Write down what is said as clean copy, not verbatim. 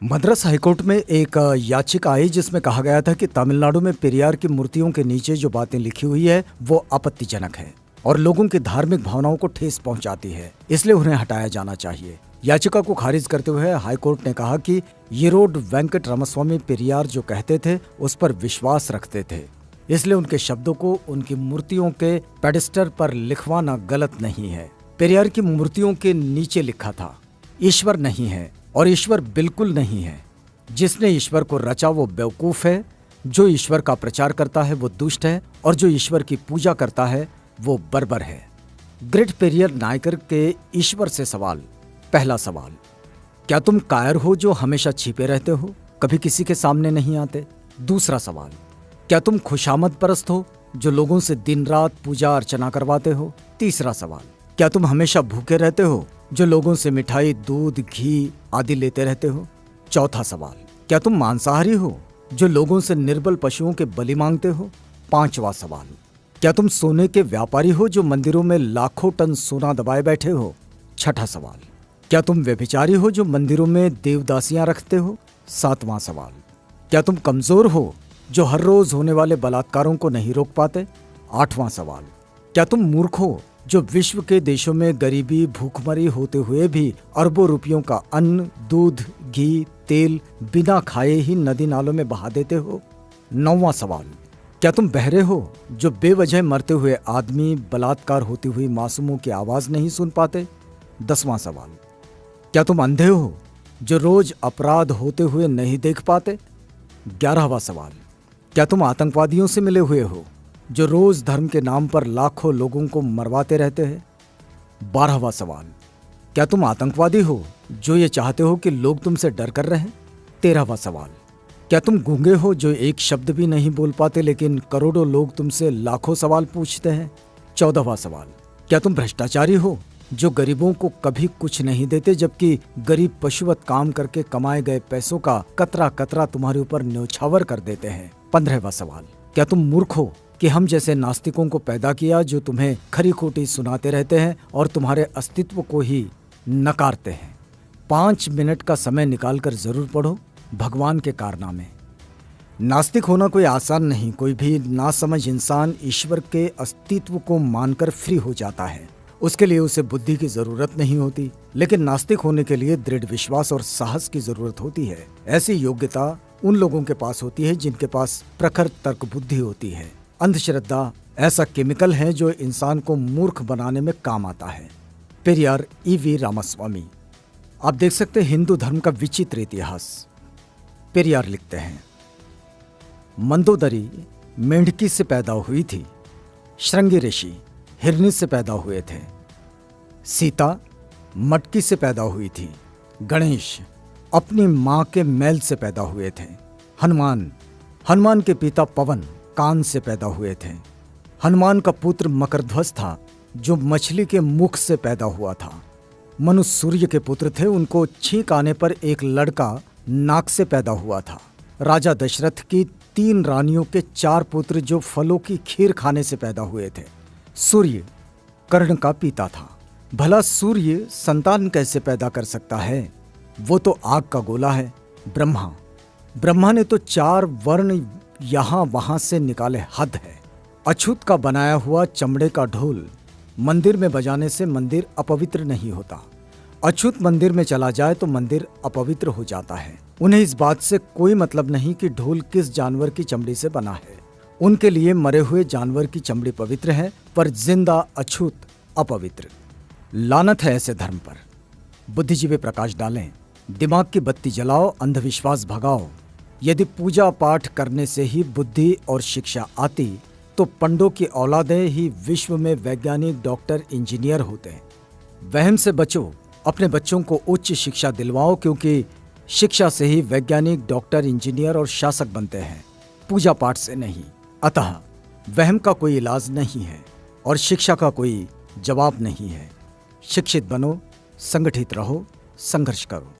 Madras high court में एक याचिका आई जिसमें कहा गया था कि तमिलनाडु में पेरियार की मूर्तियों के नीचे जो बातें लिखी हुई है वो आपत्तिजनक है और लोगों की धार्मिक भावनाओं को ठेस पहुंचाती है, इसलिए उन्हें हटाया जाना चाहिए। याचिका को खारिज करते हुए हाईकोर्ट ने कहा कि येरोड वेंकट रामास्वामी पेरियार जो कहते थे उस पर विश्वास रखते थे, इसलिए उनके शब्दों को उनकी मूर्तियों के पेडेस्टल पर लिखवाना गलत नहीं है। पेरियार की मूर्तियों के नीचे लिखा था, ईश्वर नहीं है और ईश्वर बिल्कुल नहीं है। जिसने ईश्वर को रचा वो बेवकूफ है, जो ईश्वर का प्रचार करता है वो दुष्ट है और जो ईश्वर की पूजा करता है वो बर्बर है। ग्रेट पेरियर नायकर के ईश्वर से सवाल। पहला सवाल, क्या तुम कायर हो जो हमेशा छिपे रहते हो, कभी किसी के सामने नहीं आते? दूसरा सवाल, क्या तुम खुशामद परस्त हो जो लोगों से दिन रात पूजा अर्चना करवाते हो? तीसरा सवाल, क्या तुम हमेशा भूखे रहते हो जो लोगों से मिठाई, दूध, घी आदि लेते रहते हो? चौथा सवाल, क्या तुम मांसाहारी हो जो लोगों से निर्बल पशुओं के बलि मांगते हो? पांचवा सवाल, क्या तुम सोने के व्यापारी हो जो मंदिरों में लाखों टन सोना दबाए बैठे हो? छठा सवाल, क्या तुम व्यभिचारी हो जो मंदिरों में देवदासियां रखते हो? सातवां सवाल, क्या तुम कमजोर हो जो हर रोज होने वाले बलात्कारों को नहीं रोक पाते? आठवां सवाल, क्या तुम मूर्ख हो जो विश्व के देशों में गरीबी, भूखमरी होते हुए भी अरबों रुपयों का अन्न, दूध, घी, तेल बिना खाए ही नदी नालों में बहा देते हो? नौवां सवाल, क्या तुम बहरे हो जो बेवजह मरते हुए आदमी, बलात्कार होती हुई मासूमों की आवाज नहीं सुन पाते? 10वां सवाल, क्या तुम अंधे हो जो रोज अपराध होते हुए नहीं देख पाते? 11वां सवाल, क्या तुम आतंकवादियों से मिले हुए हो जो रोज धर्म के नाम पर लाखों लोगों को मरवाते रहते हैं? 12वां सवाल, क्या तुम आतंकवादी हो जो ये चाहते हो कि लोग तुमसे डर कर रहें? 13वां सवाल, क्या तुम गूंगे हो जो एक शब्द भी नहीं बोल पाते लेकिन करोड़ों लोग तुमसे लाखों सवाल पूछते हैं? 14वां सवाल, क्या तुम भ्रष्टाचारी हो जो गरीबों को कभी कुछ नहीं देते जबकि गरीब पशुवत काम करके कमाए गए पैसों का कतरा कतरा तुम्हारे ऊपर न्योछावर कर देते हैं? 15वां सवाल, क्या तुम मूर्ख हो कि हम जैसे नास्तिकों को पैदा किया जो तुम्हें खरी खोटी सुनाते रहते हैं और तुम्हारे अस्तित्व को ही नकारते हैं? 5 मिनट का समय निकालकर जरूर पढ़ो भगवान के कारनामे। नास्तिक होना कोई आसान नहीं। कोई भी नासमझ इंसान ईश्वर के अस्तित्व को मानकर फ्री हो जाता है, उसके लिए उसे बुद्धि की जरूरत नहीं होती, लेकिन नास्तिक होने के लिए दृढ़ विश्वास और साहस की जरूरत होती है। ऐसी योग्यता उन लोगों के पास होती है जिनके पास प्रखर तर्क बुद्धि होती है। अंधश्रद्धा ऐसा केमिकल है जो इंसान को मूर्ख बनाने में काम आता है। पेरियार ईवी रामास्वामी। आप देख सकते हैं हिंदू धर्म का विचित्र इतिहास। पेरियार लिखते हैं, मंदोदरी मेंढकी से पैदा हुई थी, श्रृंगी ऋषि हिरनी से पैदा हुए थे, सीता मटकी से पैदा हुई थी, गणेश अपनी मां के मैल से पैदा हुए थे, हनुमान के पिता पवन कान से पैदा हुए थे, हनुमान का पुत्र मकरध्वज था जो मछली के मुख से पैदा हुआ था, मनु सूर्य के पुत्र थे, उनको छींक आने पर एक लड़का नाक से पैदा हुआ था, राजा दशरथ की 3 रानियों के 4 पुत्र जो फलों की खीर खाने से पैदा हुए थे, सूर्य कर्ण का पिता था। भला सूर्य संतान कैसे पैदा कर सकता है? वो तो आग का गोला है। ब्रह्मा ने तो 4 वर्ण यहां वहां से निकाले, हद है। अछूत का बनाया हुआ चमड़े का ढोल मंदिर में बजाने से मंदिर अपवित्र नहीं होता। अछूत मंदिर में चला जाए तो मंदिर अपवित्र हो जाता है। उन्हें इस बात से कोई मतलब नहीं कि ढोल किस जानवर की चमड़ी से बना है। उनके लिए मरे हुए जानवर की चमड़ी पवित्र है पर जिंदा अछूत अपवित्र। लानत है ऐसे धर्म पर। बुद्धिजीवी प्रकाश डालें, दिमाग की बत्ती जलाओ, अंधविश्वास भगाओ। यदि पूजा पाठ करने से ही बुद्धि और शिक्षा आती तो पंडों की औलादें ही विश्व में वैज्ञानिक, डॉक्टर, इंजीनियर होते। वहम से बचो, अपने बच्चों को उच्च शिक्षा दिलवाओ क्योंकि शिक्षा से ही वैज्ञानिक, डॉक्टर, इंजीनियर और शासक बनते हैं, पूजा पाठ से नहीं। अतः वहम का कोई इलाज नहीं है और शिक्षा का कोई जवाब नहीं है। शिक्षित बनो, संगठित रहो, संघर्ष करो।